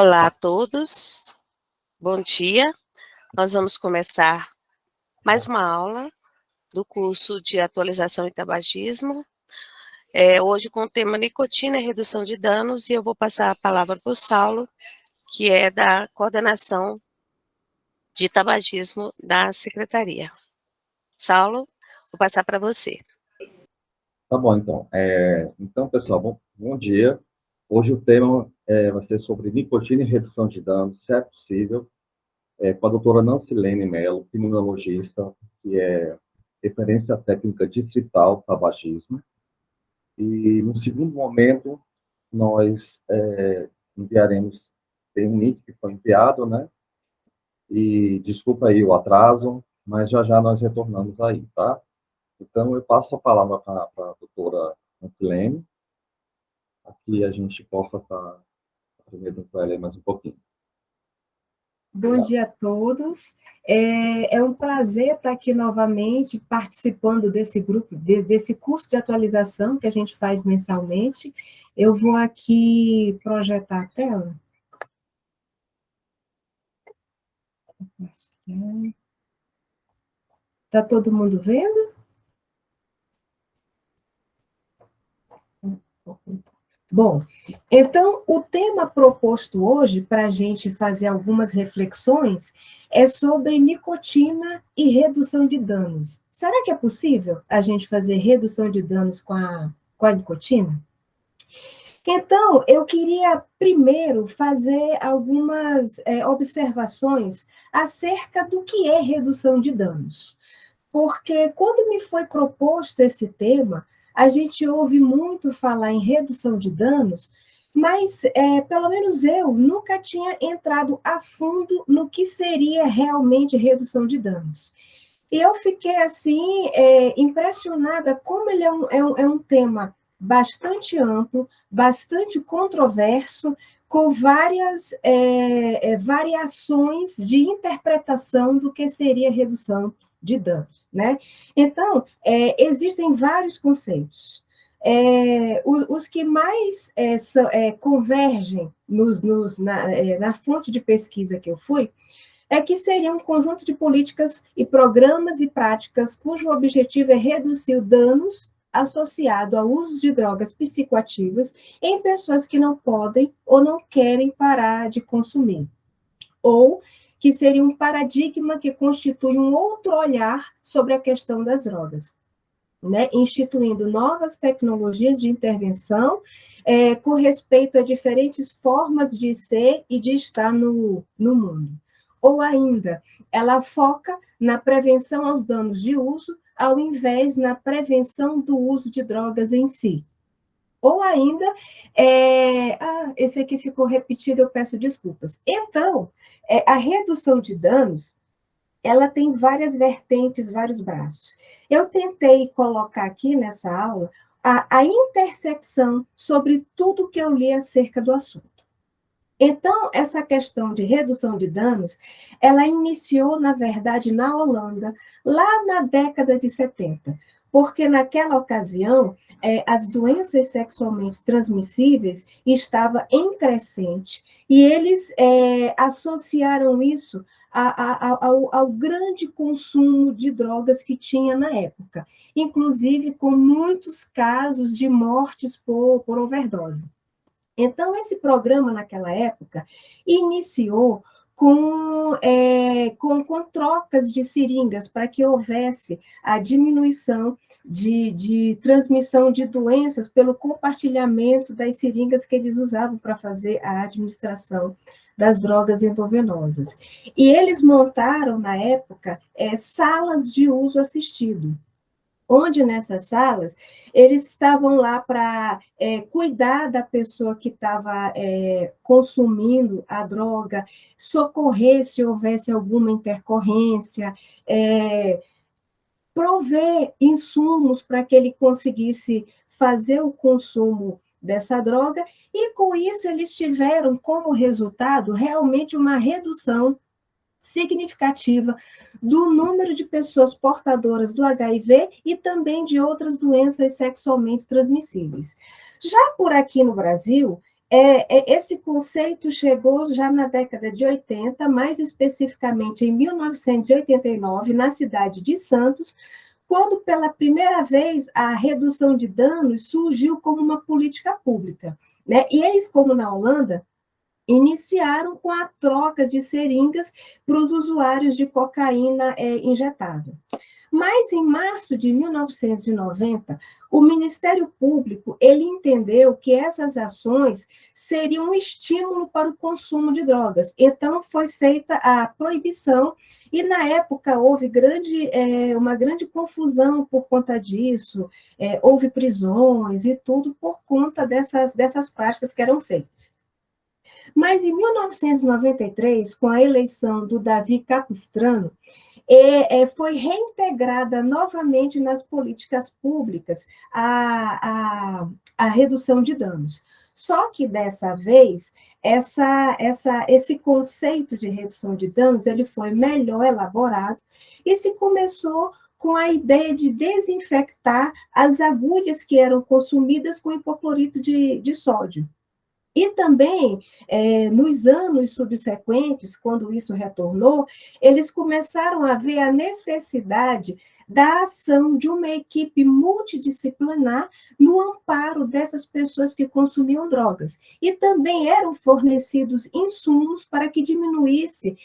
Olá a todos, bom dia. Nós vamos começar mais uma aula do curso de atualização em tabagismo, hoje com o tema nicotina e redução de danos, e eu vou passar a palavra para o Saulo, que é da coordenação de tabagismo da Secretaria. Saulo, vou passar para você. Tá bom, então. Então, pessoal, bom dia. Hoje o tema vai ser sobre nicotina e redução de danos, se é possível, com a doutora Nancilene Mello, criminalogista, que é referência técnica distrital tabagismo. E, no segundo momento, nós enviaremos, tem um link que foi enviado, né? E desculpa aí o atraso, mas já nós retornamos aí, tá? Então, eu passo a palavra para a doutora Nancilene, que a gente possa estar aprendendo com ela mais um pouquinho. Bom dia a todos. É um prazer estar aqui novamente participando desse grupo, desse curso de atualização que a gente faz mensalmente. Eu vou aqui projetar a tela. Está todo mundo vendo? Bom, então, o tema proposto hoje, para a gente fazer algumas reflexões, é sobre nicotina e redução de danos. Será que é possível a gente fazer redução de danos com a nicotina? Então, eu queria primeiro fazer algumas observações acerca do que é redução de danos. Porque quando me foi proposto esse tema, a gente ouve muito falar em redução de danos, mas, pelo menos eu, nunca tinha entrado a fundo no que seria realmente redução de danos. E eu fiquei, assim, impressionada como ele é um tema bastante amplo, bastante controverso, com várias variações de interpretação do que seria redução de danos, né? Então, existem vários conceitos. Os que mais convergem na fonte de pesquisa que eu fui é que seria um conjunto de políticas e programas e práticas cujo objetivo é reduzir danos associado ao uso de drogas psicoativas em pessoas que não podem ou não querem parar de consumir, ou que seria um paradigma que constitui um outro olhar sobre a questão das drogas, né? Instituindo novas tecnologias de intervenção com respeito a diferentes formas de ser e de estar no mundo. Ou ainda, ela foca na prevenção aos danos de uso, ao invés na prevenção do uso de drogas em si. Ou ainda, esse aqui ficou repetido, eu peço desculpas. Então, a redução de danos, ela tem várias vertentes, vários braços. Eu tentei colocar aqui nessa aula a intersecção sobre tudo que eu li acerca do assunto. Então, essa questão de redução de danos, ela iniciou, na verdade, na Holanda, lá na década de 70, porque naquela ocasião, as doenças sexualmente transmissíveis estavam em crescente, e eles associaram isso ao grande consumo de drogas que tinha na época, inclusive com muitos casos de mortes por overdose. Então, esse programa, naquela época, iniciou com trocas de seringas para que houvesse a diminuição de transmissão de doenças pelo compartilhamento das seringas que eles usavam para fazer a administração das drogas endovenosas. E eles montaram, na época, salas de uso assistido, onde nessas salas eles estavam lá para cuidar da pessoa que estava consumindo a droga, socorrer se houvesse alguma intercorrência, prover insumos para que ele conseguisse fazer o consumo dessa droga, e com isso eles tiveram como resultado realmente uma redução significativa do número de pessoas portadoras do HIV e também de outras doenças sexualmente transmissíveis. Já por aqui no Brasil, Esse conceito chegou já na década de 80, mais especificamente em 1989, na cidade de Santos, quando pela primeira vez a redução de danos surgiu como uma política pública, né? E eles, como na Holanda, iniciaram com a troca de seringas para os usuários de cocaína injetável. Mas, em março de 1990, o Ministério Público ele entendeu que essas ações seriam um estímulo para o consumo de drogas. Então, foi feita a proibição, e, na época, houve uma grande confusão por conta disso, houve prisões e tudo por conta dessas práticas que eram feitas. Mas, em 1993, com a eleição do Davi Capistrano, foi reintegrada novamente nas políticas públicas a redução de danos. Só que, dessa vez, esse conceito de redução de danos ele foi melhor elaborado e se começou com a ideia de desinfectar as agulhas que eram consumidas com hipoclorito de sódio. E também, nos anos subsequentes, quando isso retornou, eles começaram a ver a necessidade da ação de uma equipe multidisciplinar no amparo dessas pessoas que consumiam drogas. E também eram fornecidos insumos para que diminuísse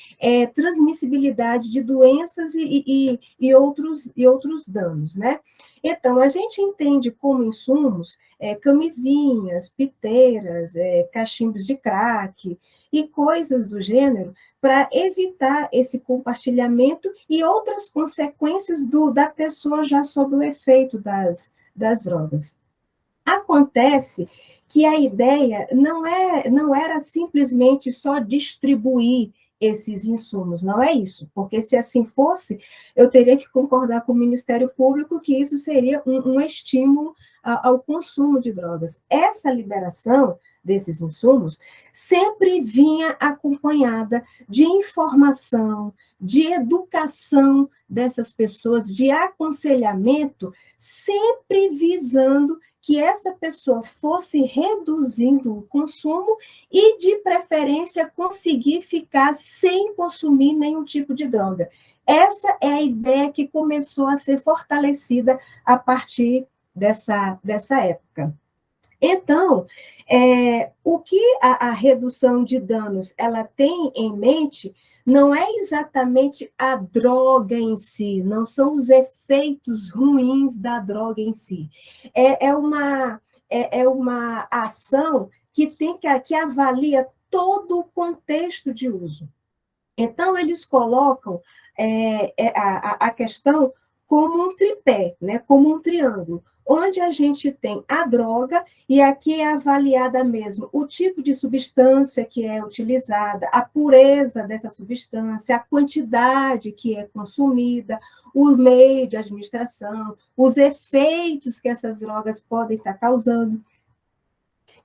transmissibilidade de doenças e outros danos, né? Então, a gente entende como insumos camisinhas, piteiras, cachimbos de crack e coisas do gênero, para evitar esse compartilhamento e outras consequências da pessoa já sob o efeito das drogas. Acontece que a ideia não era simplesmente só distribuir esses insumos, não é isso, porque se assim fosse, eu teria que concordar com o Ministério Público que isso seria um estímulo ao consumo de drogas. Essa liberação desses insumos sempre vinha acompanhada de informação, de educação dessas pessoas, de aconselhamento, sempre visando que essa pessoa fosse reduzindo o consumo e, de preferência, conseguir ficar sem consumir nenhum tipo de droga. Essa é a ideia que começou a ser fortalecida a partir dessa época. Então, o que a redução de danos ela tem em mente não é exatamente a droga em si, não são os efeitos ruins da droga em si. É uma ação que avalia todo o contexto de uso. Então, eles colocam a questão como um tripé, né, como um triângulo, onde a gente tem a droga, e aqui é avaliada mesmo o tipo de substância que é utilizada, a pureza dessa substância, a quantidade que é consumida, o meio de administração, os efeitos que essas drogas podem estar causando.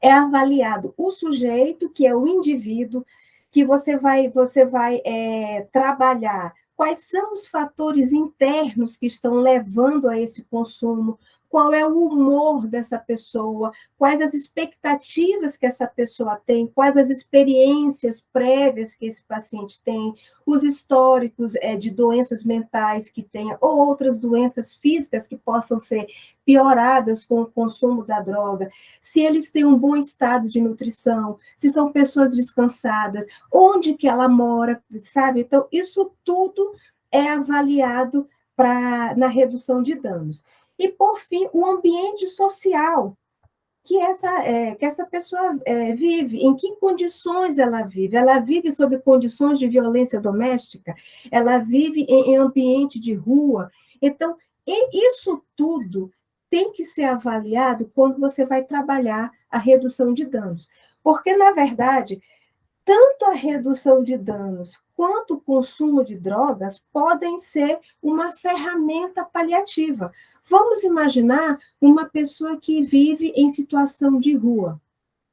É avaliado o sujeito, que é o indivíduo, que você vai trabalhar quais são os fatores internos que estão levando a esse consumo, qual é o humor dessa pessoa, quais as expectativas que essa pessoa tem, quais as experiências prévias que esse paciente tem, os históricos de doenças mentais que tenha, ou outras doenças físicas que possam ser pioradas com o consumo da droga, se eles têm um bom estado de nutrição, se são pessoas descansadas, onde que ela mora, sabe? Então, isso tudo é avaliado na redução de danos. E, por fim, o ambiente social que essa pessoa vive, em que condições ela vive. Ela vive sob condições de violência doméstica, ela vive em ambiente de rua. Então, isso tudo tem que ser avaliado quando você vai trabalhar a redução de danos. Porque, na verdade, tanto a redução de danos quanto o consumo de drogas podem ser uma ferramenta paliativa. Vamos imaginar uma pessoa que vive em situação de rua.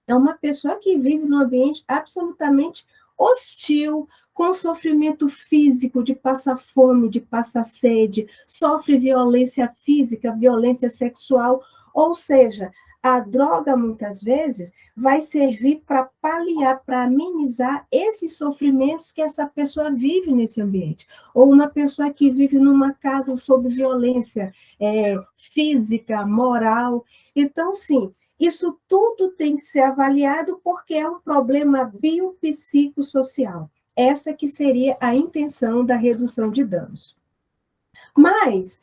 É uma pessoa que vive num ambiente absolutamente hostil, com sofrimento físico, de passar fome, de passar sede, sofre violência física, violência sexual, ou seja, a droga, muitas vezes, vai servir para paliar, para amenizar esses sofrimentos que essa pessoa vive nesse ambiente. Ou uma pessoa que vive numa casa sob violência física, moral. Então, sim, isso tudo tem que ser avaliado porque é um problema biopsicossocial. Essa que seria a intenção da redução de danos. Mas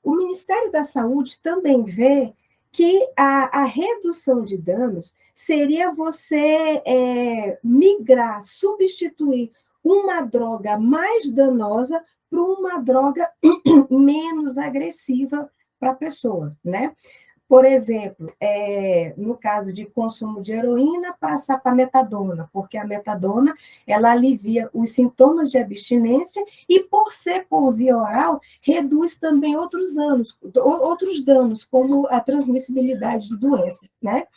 o Ministério da Saúde também vê que a redução de danos seria você migrar, substituir uma droga mais danosa por uma droga menos agressiva para a pessoa, né? Por exemplo, no caso de consumo de heroína, passar para metadona, porque a metadona ela alivia os sintomas de abstinência e, por ser por via oral, reduz também outros danos, como a transmissibilidade de doenças, né?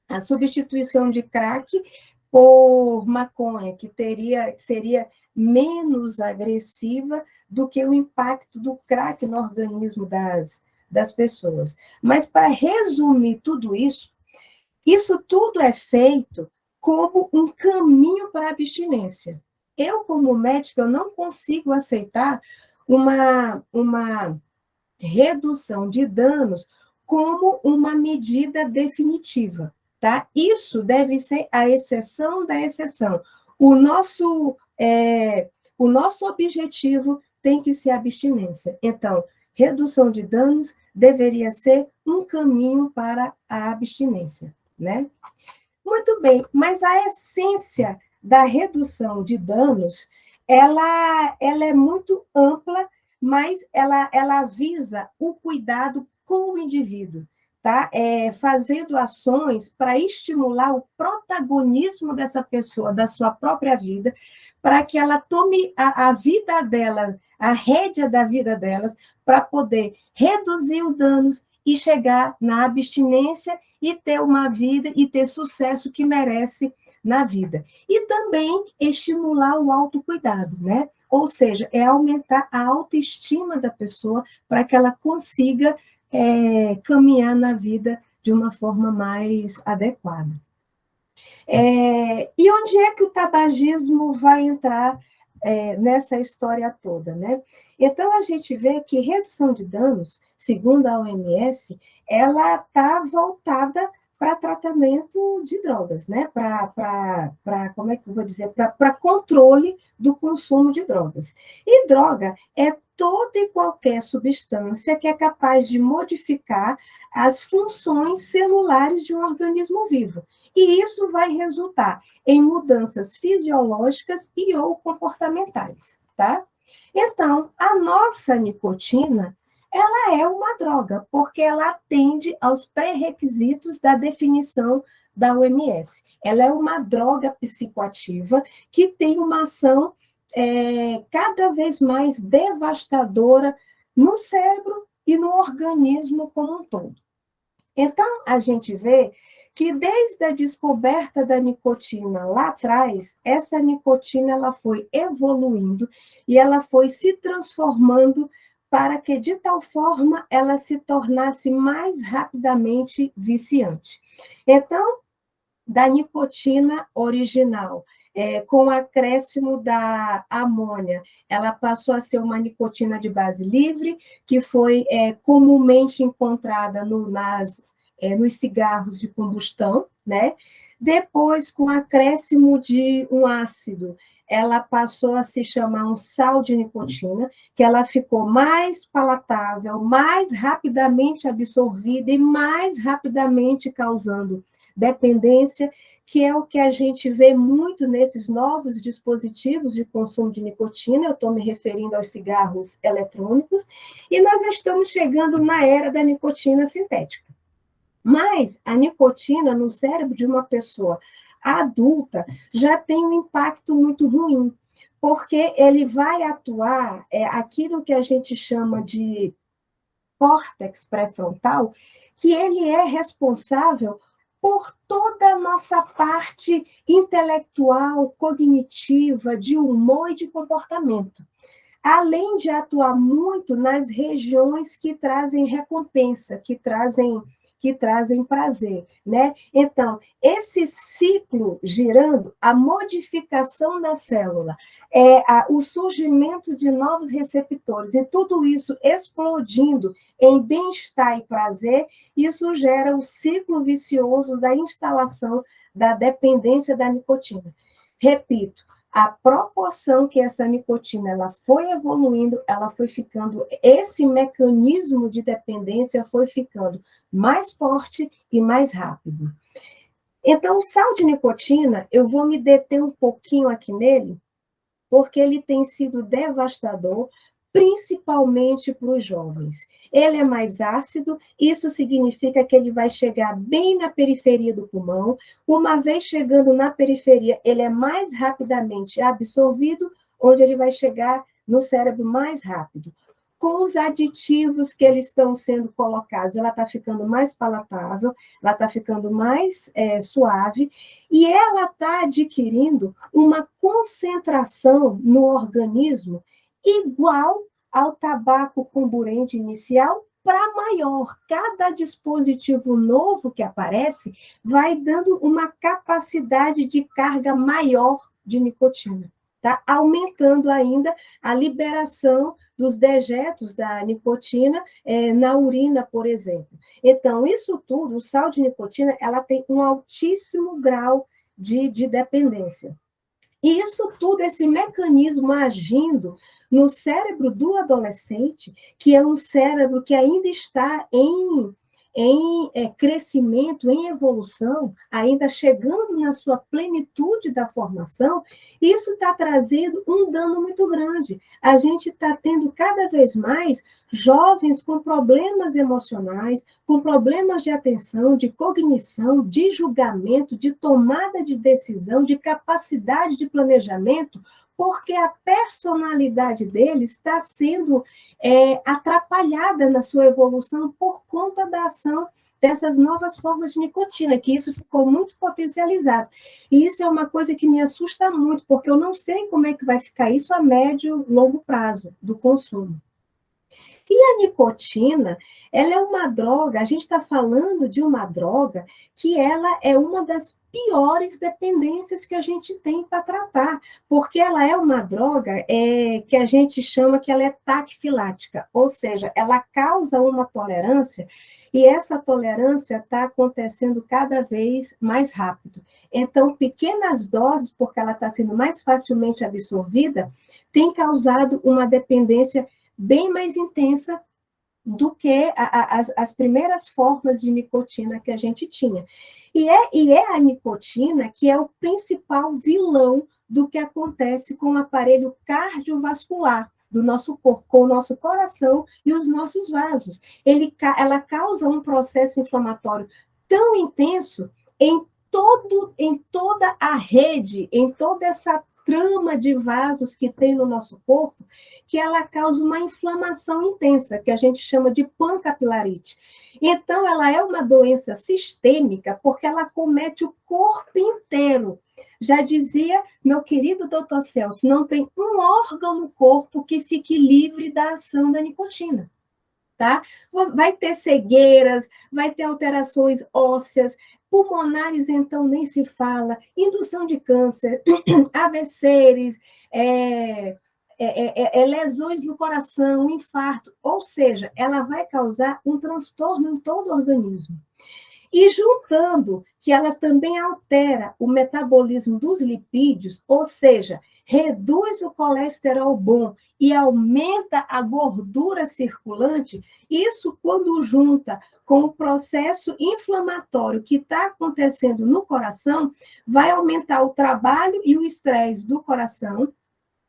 A substituição de crack por maconha, que seria menos agressiva do que o impacto do crack no organismo das pessoas. Mas, para resumir tudo isso tudo é feito como um caminho para a abstinência. Eu, como médica, eu não consigo aceitar uma redução de danos como uma medida definitiva, tá? Isso deve ser a exceção da exceção. O nosso objetivo tem que ser a abstinência. Então, redução de danos deveria ser um caminho para a abstinência, né? Muito bem, mas a essência da redução de danos, ela é muito ampla, mas ela visa o cuidado com o indivíduo, tá? Fazendo ações para estimular o protagonismo dessa pessoa, da sua própria vida, para que ela tome a vida dela, a rédea da vida delas, para poder reduzir os danos e chegar na abstinência e ter uma vida e ter sucesso que merece na vida. E também estimular o autocuidado, né? Ou seja, aumentar a autoestima da pessoa para que ela consiga caminhar na vida de uma forma mais adequada. E onde é que o tabagismo vai entrar nessa história toda, né? Então, a gente vê que redução de danos, segundo a OMS, ela está voltada para tratamento de drogas, né? Como é que eu vou dizer? Para controle do consumo de drogas. E droga é toda e qualquer substância que é capaz de modificar as funções celulares de um organismo vivo. E isso vai resultar em mudanças fisiológicas e ou comportamentais, tá? Então, a nossa nicotina, ela é uma droga, porque ela atende aos pré-requisitos da definição da OMS. Ela é uma droga psicoativa que tem uma ação cada vez mais devastadora no cérebro e no organismo como um todo. Então, a gente vê que desde a descoberta da nicotina lá atrás, essa nicotina ela foi evoluindo e ela foi se transformando para que, de tal forma, ela se tornasse mais rapidamente viciante. Então, da nicotina original, com o acréscimo da amônia, ela passou a ser uma nicotina de base livre, que foi comumente encontrada nos cigarros de combustão, né? Depois, com o acréscimo de um ácido, ela passou a se chamar um sal de nicotina, que ela ficou mais palatável, mais rapidamente absorvida e mais rapidamente causando dependência, que é o que a gente vê muito nesses novos dispositivos de consumo de nicotina, eu estou me referindo aos cigarros eletrônicos, e nós estamos chegando na era da nicotina sintética. Mas a nicotina no cérebro de uma pessoa adulta já tem um impacto muito ruim, porque ele vai atuar aquilo que a gente chama de córtex pré-frontal, que ele é responsável por toda a nossa parte intelectual, cognitiva, de humor e de comportamento. além de atuar muito nas regiões que trazem recompensa, que trazem prazer, né? Então, esse ciclo girando, a modificação da célula, o surgimento de novos receptores, e tudo isso explodindo em bem-estar e prazer, isso gera o ciclo vicioso da instalação da dependência da nicotina. Repito, a proporção que essa nicotina ela foi evoluindo, ela foi ficando, esse mecanismo de dependência foi ficando mais forte e mais rápido. Então, o sal de nicotina, eu vou me deter um pouquinho aqui nele, porque ele tem sido devastador, principalmente para os jovens. Ele é mais ácido, isso significa que ele vai chegar bem na periferia do pulmão. Uma vez chegando na periferia, ele é mais rapidamente absorvido, onde ele vai chegar no cérebro mais rápido. Com os aditivos que eles estão sendo colocados, ela está ficando mais palatável, ela está ficando mais suave, e ela está adquirindo uma concentração no organismo igual ao tabaco comburente inicial para maior. Cada dispositivo novo que aparece vai dando uma capacidade de carga maior de nicotina, tá? Aumentando ainda a liberação dos dejetos da nicotina na urina, por exemplo. Então, isso tudo, o sal de nicotina, ela tem um altíssimo grau de dependência. E isso tudo, esse mecanismo agindo no cérebro do adolescente, que é um cérebro que ainda está em crescimento, em evolução, ainda chegando na sua plenitude da formação, isso está trazendo um dano muito grande. A gente está tendo cada vez mais jovens com problemas emocionais, com problemas de atenção, de cognição, de julgamento, de tomada de decisão, de capacidade de planejamento, porque a personalidade deles está sendo atrapalhada na sua evolução por conta da ação dessas novas formas de nicotina, que isso ficou muito potencializado. E isso é uma coisa que me assusta muito, porque eu não sei como é que vai ficar isso a médio e longo prazo do consumo. E a nicotina, ela é uma droga, a gente está falando de uma droga que ela é uma das piores dependências que a gente tem para tratar, porque ela é uma droga que a gente chama que ela é taquifilática, ou seja, ela causa uma tolerância e essa tolerância está acontecendo cada vez mais rápido. Então, pequenas doses, porque ela está sendo mais facilmente absorvida, tem causado uma dependência bem mais intensa do que as primeiras formas de nicotina que a gente tinha. E é a nicotina que é o principal vilão do que acontece com o aparelho cardiovascular do nosso corpo, com o nosso coração e os nossos vasos. Ela causa um processo inflamatório tão intenso em toda a rede, em toda essa trama de vasos que tem no nosso corpo, que ela causa uma inflamação intensa, que a gente chama de pancapilarite. Então, ela é uma doença sistêmica, porque ela comete o corpo inteiro. Já dizia meu querido doutor Celso, não tem um órgão no corpo que fique livre da ação da nicotina. Tá? Vai ter cegueiras, vai ter alterações ósseas, pulmonares, então, nem se fala, indução de câncer, AVCs, lesões no coração, infarto, ou seja, ela vai causar um transtorno em todo o organismo. E juntando que ela também altera o metabolismo dos lipídios, ou seja, reduz o colesterol bom e aumenta a gordura circulante, isso quando junta com o processo inflamatório que está acontecendo no coração, vai aumentar o trabalho e o estresse do coração,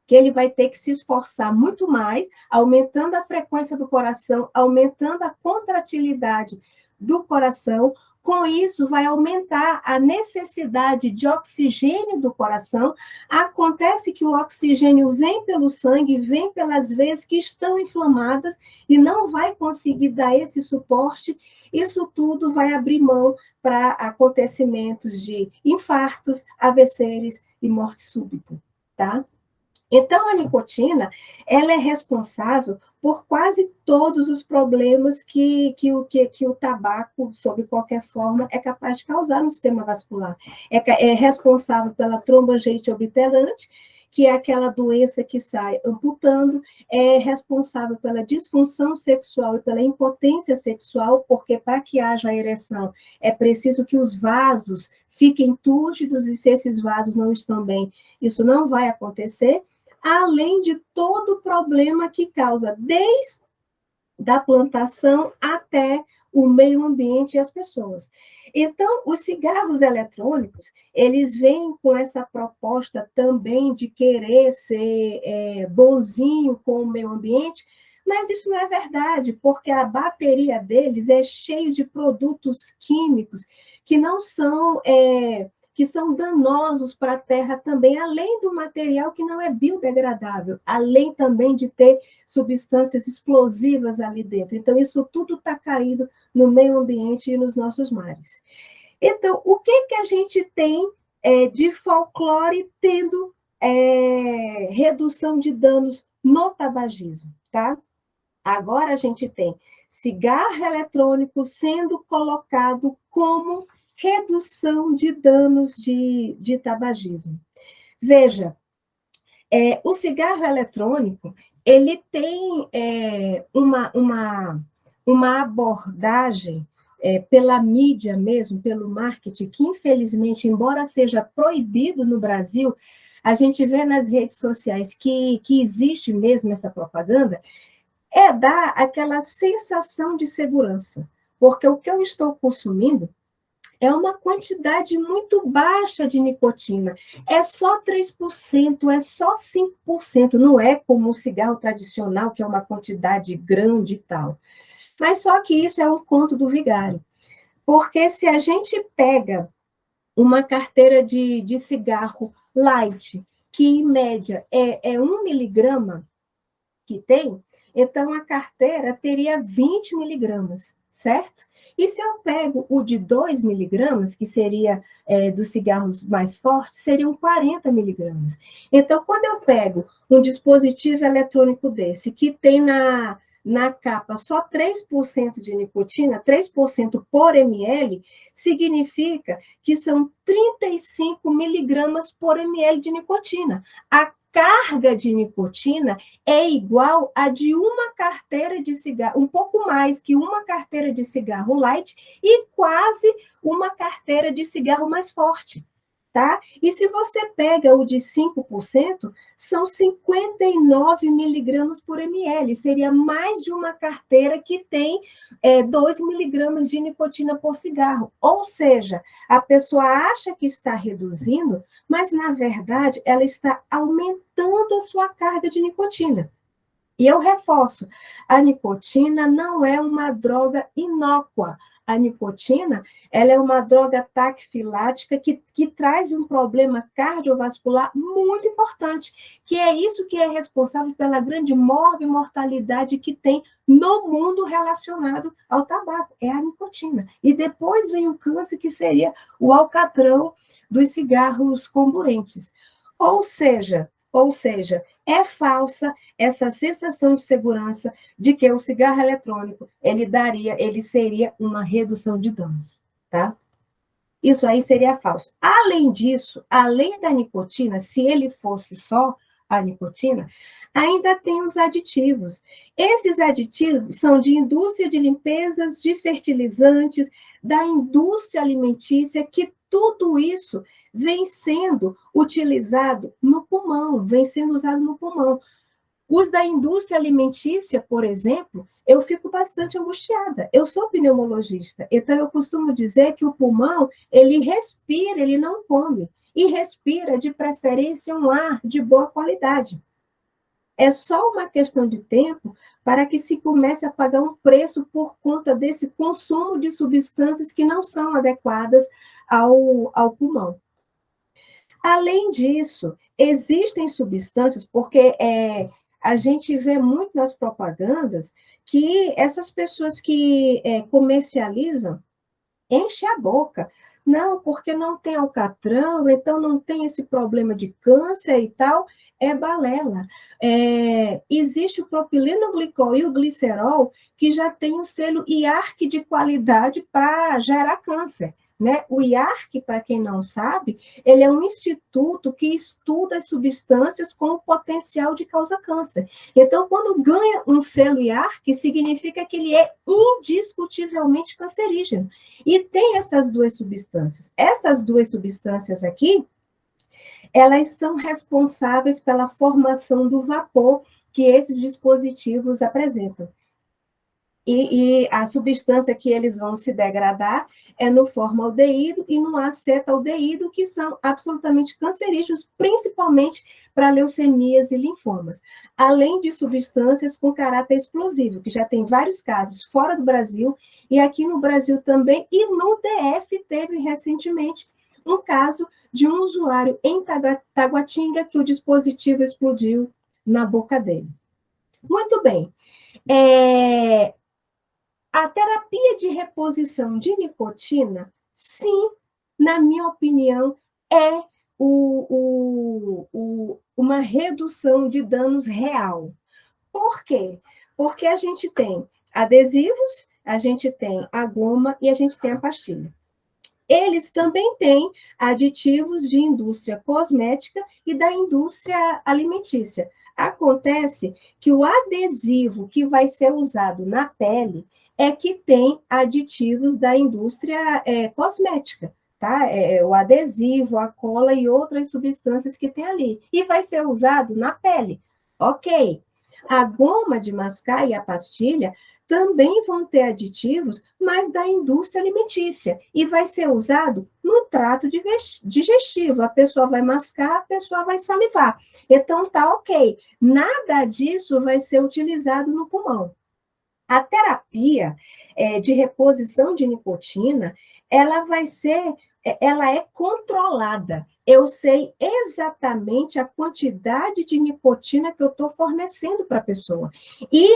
que ele vai ter que se esforçar muito mais, aumentando a frequência do coração, aumentando a contratilidade do coração. Com isso, vai aumentar a necessidade de oxigênio do coração. Acontece que o oxigênio vem pelo sangue, vem pelas veias que estão inflamadas e não vai conseguir dar esse suporte. Isso tudo vai abrir mão para acontecimentos de infartos, AVCs e morte súbita, tá? Então, a nicotina, ela é responsável por quase todos os problemas que o tabaco, sob qualquer forma, é capaz de causar no sistema vascular. É responsável pela trombangite obterante, que é aquela doença que sai amputando, é responsável pela disfunção sexual e pela impotência sexual, porque para que haja ereção é preciso que os vasos fiquem túrgidos, e se esses vasos não estão bem, isso não vai acontecer, além de todo o problema que causa, desde a plantação até o meio ambiente e as pessoas. Então, os cigarros eletrônicos, eles vêm com essa proposta também de querer ser bonzinho com o meio ambiente, mas isso não é verdade, porque a bateria deles é cheia de produtos químicos que não são... que são danosos para a terra também, além do material que não é biodegradável, além também de ter substâncias explosivas ali dentro. Então, isso tudo está caído no meio ambiente e nos nossos mares. Então, o que a gente tem de folclore tendo redução de danos no tabagismo, tá? Agora a gente tem cigarro eletrônico sendo colocado como redução de danos de tabagismo. Veja, o cigarro eletrônico, ele tem uma abordagem pela mídia mesmo, pelo marketing, que infelizmente, embora seja proibido no Brasil, a gente vê nas redes sociais que existe mesmo essa propaganda, dar aquela sensação de segurança, porque o que eu estou consumindo é uma quantidade muito baixa de nicotina. É só 3%, é só 5%. Não é como o cigarro tradicional, que é uma quantidade grande e tal. Mas só que isso é um conto do vigário. Porque se a gente pega uma carteira de cigarro light, que em média é 1 miligrama que tem, então a carteira teria 20 miligramas, certo? E se eu pego o de 2 miligramas, que seria dos cigarros mais fortes, seriam 40 miligramas. Então, quando eu pego um dispositivo eletrônico desse, que tem na capa só 3% de nicotina, 3% por ml, significa que são 35 miligramas por ml de nicotina. A carga de nicotina é igual a de uma carteira de cigarro, um pouco mais que uma carteira de cigarro light e quase uma carteira de cigarro mais forte, tá? E se você pega o de 5%, são 59 miligramas por ml, seria mais de uma carteira que tem 2 miligramas de nicotina por cigarro. Ou seja, a pessoa acha que está reduzindo, mas, na verdade, ela está aumentando a sua carga de nicotina. E eu reforço, a nicotina não é uma droga inócua. A nicotina, ela é uma droga taquifilática que traz um problema cardiovascular muito importante, que é isso que é responsável pela grande mortalidade que tem no mundo relacionado ao tabaco, é a nicotina. E depois vem o câncer, que seria o alcatrão dos cigarros comburentes. Ou seja, é falsa essa sensação de segurança de que o cigarro eletrônico, ele seria uma redução de danos, tá? Isso aí seria falso. Além disso, além da nicotina, se ele fosse só a nicotina, ainda tem os aditivos. Esses aditivos são de indústria de limpezas, de fertilizantes, da indústria alimentícia, que tudo isso vem sendo utilizado no pulmão, vem sendo usado no pulmão. Os da indústria alimentícia, por exemplo, eu fico bastante angustiada. Eu sou pneumologista, então eu costumo dizer que o pulmão, ele respira, ele não come, e respira, de preferência, um ar de boa qualidade. É só uma questão de tempo para que se comece a pagar um preço por conta desse consumo de substâncias que não são adequadas ao pulmão. Além disso, existem substâncias, porque a gente vê muito nas propagandas que essas pessoas que comercializam enchem a boca não, porque não tem alcatrão, então não tem esse problema de câncer e tal, é balela. Existe o propilenoglicol e o glicerol, que já tem o selo IARC de qualidade para gerar câncer. Né? O IARC, para quem não sabe, ele é um instituto que estuda as substâncias com potencial de causar câncer. Então, quando ganha um selo IARC, significa que ele é indiscutivelmente cancerígeno. E tem essas duas substâncias. Essas duas substâncias aqui, elas são responsáveis pela formação do vapor que esses dispositivos apresentam. E a substância que eles vão se degradar é no formaldeído e no acetaldeído, que são absolutamente cancerígenos, principalmente para leucemias e linfomas. Além de substâncias com caráter explosivo, que já tem vários casos fora do Brasil, e aqui no Brasil também, e no DF teve recentemente um caso de um usuário em Taguatinga que o dispositivo explodiu na boca dele. Muito bem. A terapia de reposição de nicotina, sim, na minha opinião, é uma redução de danos real. Por quê? Porque a gente tem adesivos, a gente tem a goma e a gente tem a pastilha. Eles também têm aditivos de indústria cosmética e da indústria alimentícia. Acontece que o adesivo que vai ser usado na pele é que tem aditivos da indústria cosmética, tá? O adesivo, a cola e outras substâncias que tem ali. E vai ser usado na pele. Ok. A goma de mascar e a pastilha também vão ter aditivos, mas da indústria alimentícia. E vai ser usado no trato digestivo. A pessoa vai mascar, a pessoa vai salivar. Então, tá ok. Nada disso vai ser utilizado no pulmão. A terapia de reposição de nicotina, ela é controlada. Eu sei exatamente a quantidade de nicotina que eu estou fornecendo para a pessoa. E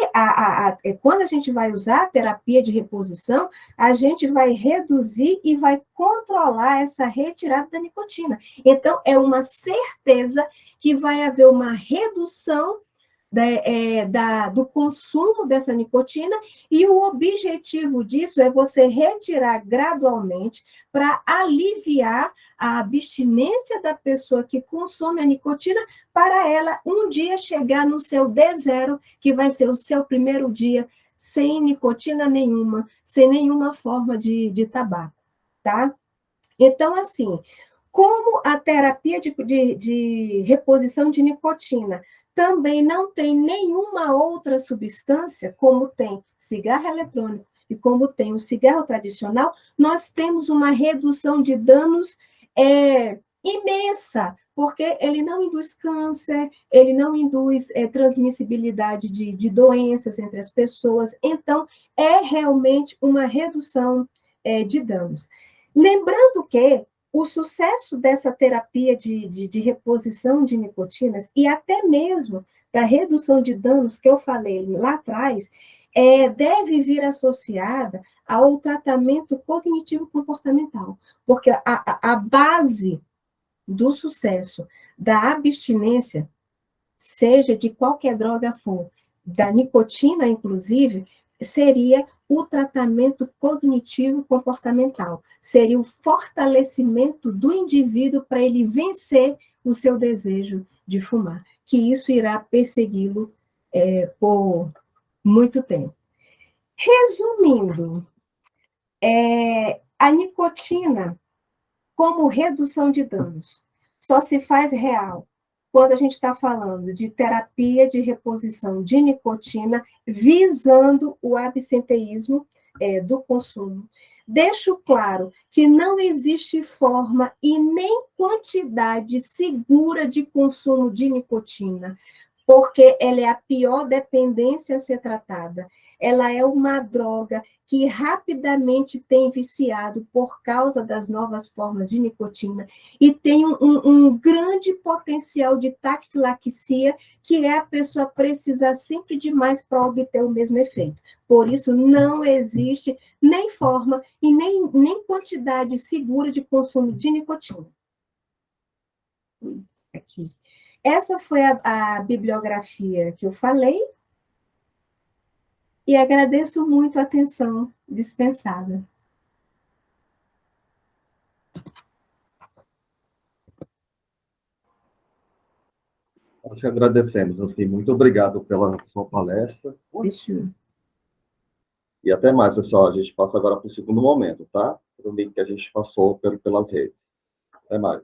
quando a gente vai usar a terapia de reposição, a gente vai reduzir e vai controlar essa retirada da nicotina. Então, é uma certeza que vai haver uma redução do consumo dessa nicotina, e o objetivo disso é você retirar gradualmente para aliviar a abstinência da pessoa que consome a nicotina, para ela um dia chegar no seu D0, que vai ser o seu primeiro dia sem nicotina nenhuma, sem nenhuma forma de tabaco, tá? Então, assim, como a terapia de reposição de nicotina também não tem nenhuma outra substância, como tem cigarro eletrônico e como tem o cigarro tradicional, nós temos uma redução de danos imensa, porque ele não induz câncer, ele não induz transmissibilidade de doenças entre as pessoas, então é realmente uma redução de danos. Lembrando que o sucesso dessa terapia de reposição de nicotinas e até mesmo da redução de danos que eu falei lá atrás, deve vir associada ao tratamento cognitivo-comportamental, porque a base do sucesso da abstinência, seja de qualquer droga for, da nicotina, inclusive, seria o tratamento cognitivo-comportamental, seria o fortalecimento do indivíduo para ele vencer o seu desejo de fumar, que isso irá persegui-lo por muito tempo. Resumindo, a nicotina, como redução de danos, só se faz real quando a gente está falando de terapia de reposição de nicotina visando o absenteísmo do consumo. Deixo claro que não existe forma e nem quantidade segura de consumo de nicotina, porque ela é a pior dependência a ser tratada. ela é uma droga que rapidamente tem viciado por causa das novas formas de nicotina e tem um grande potencial de taquilaxia, que é a pessoa precisar sempre de mais para obter o mesmo efeito. Por isso, não existe nem forma e nem quantidade segura de consumo de nicotina. Aqui. Essa foi a bibliografia que eu falei, e agradeço muito a atenção dispensada. Nós te agradecemos, assim, muito obrigado pela sua palestra. Deixa E até mais, pessoal. A gente passa agora para o segundo momento, tá? Para o link que a gente passou pelas redes. Até mais.